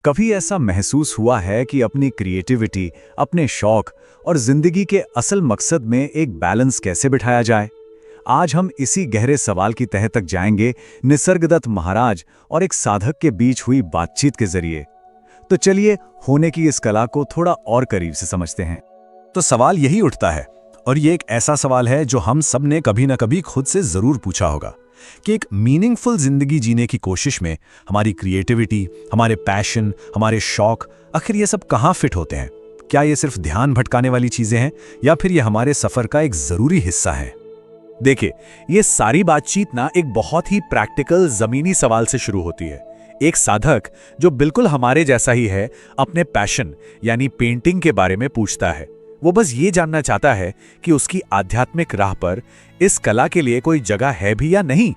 कभी ऐसा महसूस हुआ है कि अपनी क्रिएटिविटी, अपने शौक और जिंदगी के असल मकसद में एक बैलेंस कैसे बिठाया जाए? आज हम इसी गहरे सवाल की तह तक जाएंगे निसर्गदत्त महाराज और एक साधक के बीच हुई बातचीत के जरिए। तो चलिए होने की इस कला को थोड़ा और करीब से समझते हैं। तो सवाल यही उठता है, और ये एक ऐसा सवाल है जो हम सब ने कभी ना कभी खुद से जरूर पूछा होगा कि एक मीनिंगफुल जिंदगी जीने की कोशिश में हमारी क्रिएटिविटी, हमारे पैशन, हमारे शौक, आखिर ये सब कहाँ फिट होते हैं? क्या ये सिर्फ ध्यान भटकाने वाली चीजें हैं या फिर ये हमारे सफर का एक जरूरी हिस्सा है? देखिए, ये सारी बातचीत ना एक बहुत ही प्रैक्टिकल जमीनी सवाल से शुरू होती है। एक साधक जो बिल्कुल हमारे जैसा ही है, अपने पैशन यानी पेंटिंग के बारे में पूछता है। वो बस ये जानना चाहता है कि उसकी आध्यात्मिक राह पर इस कला के लिए कोई जगह है भी या नहीं।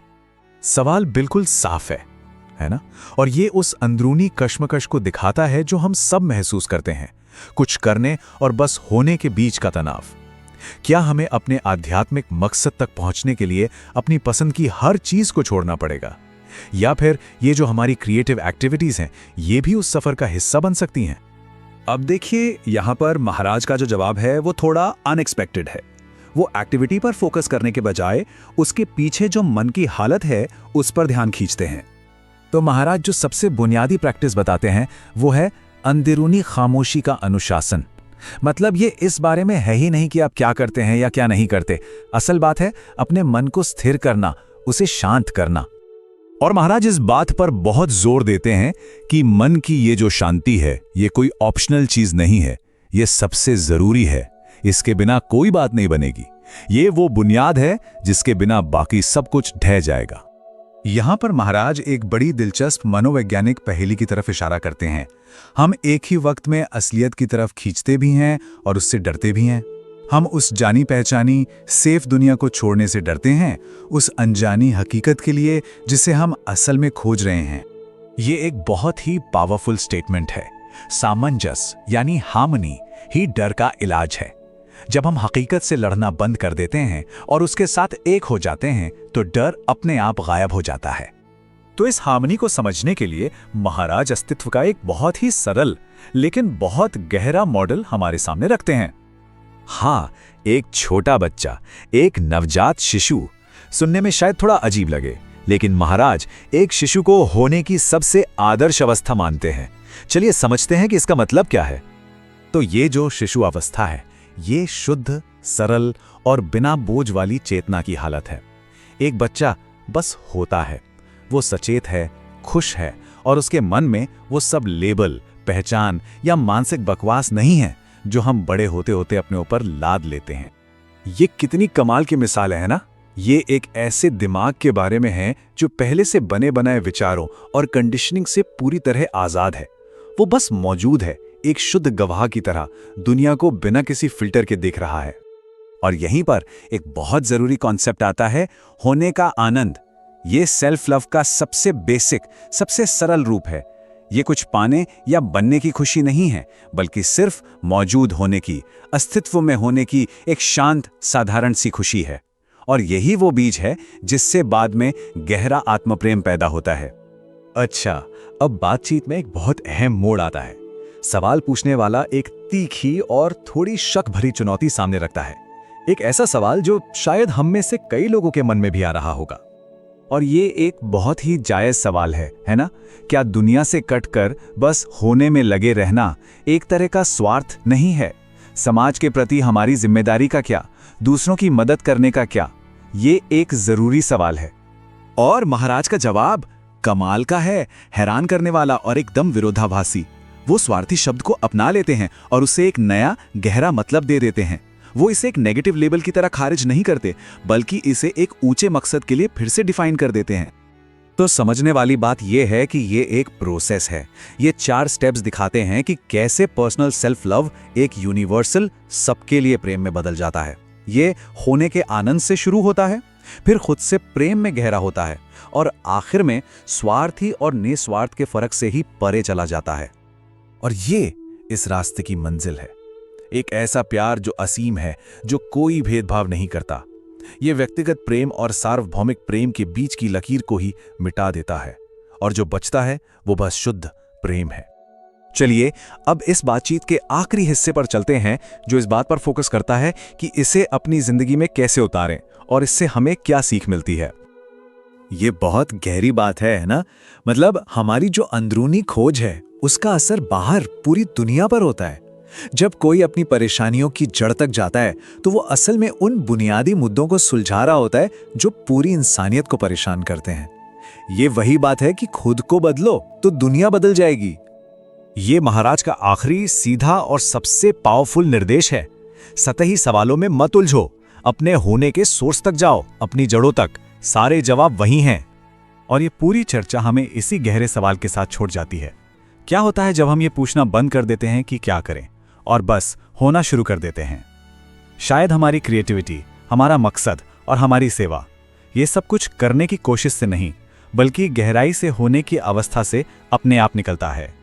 सवाल बिल्कुल साफ है ना? और ये उस अंदरूनी कश्मकश को दिखाता है जो हम सब महसूस करते हैं, कुछ करने और बस होने के बीच का तनाव। क्या हमें अपने आध्यात्मिक मकसद तक पहुंचने के लिए अपनी पसंद की हर चीज को छोड़ना पड़ेगा, या फिर ये जो हमारी क्रिएटिव एक्टिविटीज हैं ये भी उस सफर का हिस्सा बन सकती हैं? अब देखिए, यहां पर महाराज का जो जवाब है वो थोड़ा अनएक्सपेक्टेड है। वो एक्टिविटी पर फोकस करने के बजाय उसके पीछे जो मन की हालत है उस पर ध्यान खींचते हैं। तो महाराज जो सबसे बुनियादी प्रैक्टिस बताते हैं वो है अंदरूनी खामोशी का अनुशासन। मतलब ये इस बारे में है ही नहीं कि आप क्या करते हैं या क्या नहीं करते। असल बात है अपने मन को स्थिर करना, उसे शांत करना। और महाराज इस बात पर बहुत जोर देते हैं कि मन की ये जो शांति है ये कोई ऑप्शनल चीज नहीं है, ये सबसे जरूरी है। इसके बिना कोई बात नहीं बनेगी। ये वो बुनियाद है जिसके बिना बाकी सब कुछ ढह जाएगा। यहां पर महाराज एक बड़ी दिलचस्प मनोवैज्ञानिक पहेली की तरफ इशारा करते हैं। हम एक ही वक्त में असलियत की तरफ खींचते भी हैं और उससे डरते भी हैं। हम उस जानी पहचानी सेफ दुनिया को छोड़ने से डरते हैं, उस अनजानी हकीकत के लिए जिसे हम असल में खोज रहे हैं। ये एक बहुत ही पावरफुल स्टेटमेंट है। सामंजस्य यानी हार्मनी ही डर का इलाज है। जब हम हकीकत से लड़ना बंद कर देते हैं और उसके साथ एक हो जाते हैं तो डर अपने आप गायब हो जाता है। तो इस हार्मनी को समझने के लिए महाराज अस्तित्व का एक बहुत ही सरल लेकिन बहुत गहरा मॉडल हमारे सामने रखते हैं। हाँ, एक छोटा बच्चा, एक नवजात शिशु। सुनने में शायद थोड़ा अजीब लगे, लेकिन महाराज एक शिशु को होने की सबसे आदर्श अवस्था मानते हैं। चलिए समझते हैं कि इसका मतलब क्या है। तो ये जो शिशु अवस्था है ये शुद्ध, सरल और बिना बोझ वाली चेतना की हालत है। एक बच्चा बस होता है, वो सचेत है, खुश है और उसके मन में वो सब लेबल, पहचान या मानसिक बकवास नहीं है जो हम बड़े होते होते अपने ऊपर लाद लेते हैं। ये कितनी कमाल की मिसाल है ना? ये एक ऐसे दिमाग के बारे में है जो पहले से बने बनाए विचारों और कंडीशनिंग से पूरी तरह आजाद है। वो बस मौजूद है, एक शुद्ध गवाह की तरह दुनिया को बिना किसी फिल्टर के देख रहा है। और यहीं पर एक बहुत जरूरी कॉन्सेप्ट आता है, होने का आनंद। ये सेल्फ लव का सबसे बेसिक, सबसे सरल रूप है। ये कुछ पाने या बनने की खुशी नहीं है, बल्कि सिर्फ मौजूद होने की, अस्तित्व में होने की एक शांत, साधारण सी खुशी है। और यही वो बीज है जिससे बाद में गहरा आत्मप्रेम पैदा होता है। अच्छा, अब बातचीत में एक बहुत अहम मोड़ आता है। सवाल पूछने वाला एक तीखी और थोड़ी शक भरी चुनौती सामने रखता है। एक ऐसा सवाल जो शायद हम में से कई लोगों के मन में भी आ रहा होगा। और ये एक बहुत ही जायज सवाल है ना? क्या दुनिया से कटकर बस होने में लगे रहना एक तरह का स्वार्थ नहीं है? समाज के प्रति हमारी जिम्मेदारी का क्या? दूसरों की मदद करने का क्या? ये एक जरूरी सवाल है। और महाराज का जवाब कमाल का है, हैरान करने वाला और एकदम विरोधाभासी। वो स्वार्थी शब्द को अपना लेते हैं और उसे एक नया गहरा मतलब दे देते हैं। वो इसे एक नेगेटिव लेबल की तरह खारिज नहीं करते, बल्कि इसे एक ऊंचे मकसद के लिए फिर से डिफाइन कर देते हैं। तो समझने वाली बात यह है कि ये एक प्रोसेस है। ये 4 स्टेप्स दिखाते हैं कि कैसे पर्सनल सेल्फ लव एक यूनिवर्सल, सबके लिए प्रेम में बदल जाता है। ये होने के आनंद से शुरू होता है, फिर खुद से प्रेम में गहरा होता है और आखिर में स्वार्थी और निस्वार्थ के फर्क से ही परे चला जाता है। और ये इस रास्ते की मंजिल है। एक ऐसा प्यार जो असीम है, जो कोई भेदभाव नहीं करता। ये व्यक्तिगत प्रेम और सार्वभौमिक प्रेम के बीच की लकीर को ही मिटा देता है, और जो बचता है वो बस शुद्ध प्रेम है। चलिए अब इस बातचीत के आखिरी हिस्से पर चलते हैं, जो इस बात पर फोकस करता है कि इसे अपनी जिंदगी में कैसे उतारें और इससे हमें क्या सीख मिलती है। ये बहुत गहरी बात है ना? मतलब हमारी जो अंदरूनी खोज है उसका असर बाहर पूरी दुनिया पर होता है। जब कोई अपनी परेशानियों की जड़ तक जाता है तो वो असल में उन बुनियादी मुद्दों को सुलझा रहा होता है जो पूरी इंसानियत को परेशान करते हैं। ये वही बात है कि खुद को बदलो तो दुनिया बदल जाएगी। ये महाराज का आखिरी, सीधा और सबसे पावरफुल निर्देश है। सतही सवालों में मत उलझो, अपने होने के सोर्स तक जाओ, अपनी जड़ों तक। सारे जवाब वही हैं। और ये पूरी चर्चा हमें इसी गहरे सवाल के साथ छोड़ जाती है। क्या होता है जब हम ये पूछना बंद कर देते हैं कि क्या करें और बस होना शुरू कर देते हैं? शायद हमारी क्रिएटिविटी, हमारा मकसद और हमारी सेवा, ये सब कुछ करने की कोशिश से नहीं, बल्कि गहराई से होने की अवस्था से अपने आप निकलता है।